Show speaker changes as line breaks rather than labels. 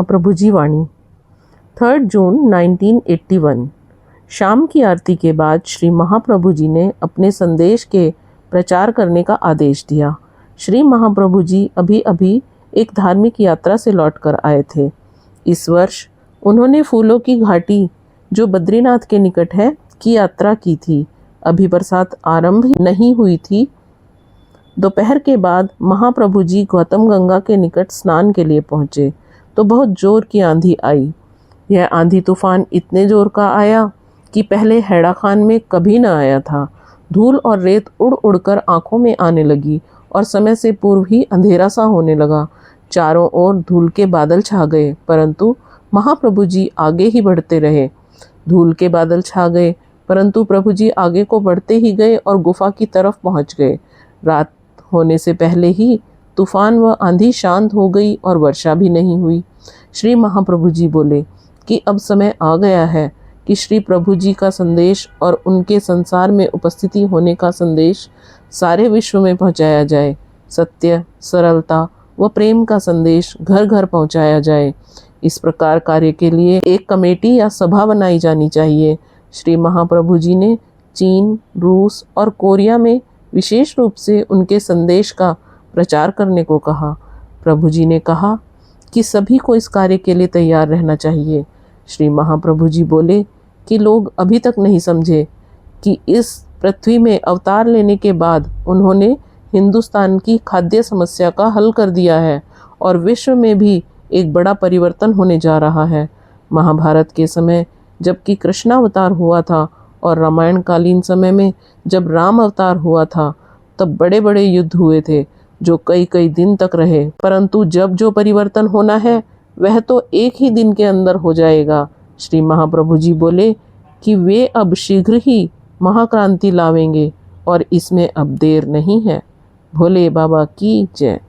प्रभु जी वाणी 3 जून 1981। शाम की आरती के बाद श्री महाप्रभु जी ने अपने संदेश के प्रचार करने का आदेश दिया। श्री महाप्रभु जी अभी अभी एक धार्मिक यात्रा से लौटकर आए थे। इस वर्ष उन्होंने फूलों की घाटी जो बद्रीनाथ के निकट है की यात्रा की थी। अभी बरसात आरंभ नहीं हुई थी। दोपहर के बाद महाप्रभु जी गौतम गंगा के निकट स्नान के लिए पहुँचे तो बहुत जोर की आंधी आई। यह आंधी तूफान इतने जोर का आया कि पहले हैड़ा खान में कभी न आया था। धूल और रेत उड़ उड़कर आंखों में आने लगी और समय से पूर्व ही अंधेरा सा होने लगा। चारों ओर धूल के बादल छा गए, परंतु महाप्रभु जी आगे ही बढ़ते रहे। धूल के बादल छा गए, परंतु प्रभु जी आगे को बढ़ते ही गए और गुफा की तरफ पहुंच गए। रात होने से पहले ही तूफान व आंधी शांत हो गई और वर्षा भी नहीं हुई। श्री महाप्रभु जी बोले कि अब समय आ गया है कि श्री प्रभु जी का संदेश और उनके संसार में उपस्थिति होने का संदेश सारे विश्व में पहुंचाया जाए। सत्य, सरलता व प्रेम का संदेश घर घर पहुंचाया जाए। इस प्रकार कार्य के लिए एक कमेटी या सभा बनाई जानी चाहिए। श्री महाप्रभु जी ने चीन, रूस और कोरिया में विशेष रूप से उनके संदेश का प्रचार करने को कहा। प्रभु जी ने कहा कि सभी को इस कार्य के लिए तैयार रहना चाहिए। श्री महाप्रभु जी बोले कि लोग अभी तक नहीं समझे कि इस पृथ्वी में अवतार लेने के बाद उन्होंने हिंदुस्तान की खाद्य समस्या का हल कर दिया है और विश्व में भी एक बड़ा परिवर्तन होने जा रहा है। महाभारत के समय जबकि कृष्णावतार हुआ था और रामायण कालीन समय में जब राम अवतार हुआ था, तब बड़े बड़े युद्ध हुए थे जो कई कई दिन तक रहे, परंतु जब जो परिवर्तन होना है वह तो एक ही दिन के अंदर हो जाएगा। श्री महाप्रभु जी बोले कि वे अब शीघ्र ही महाक्रांति लावेंगे और इसमें अब देर नहीं है। भोले बाबा की जय।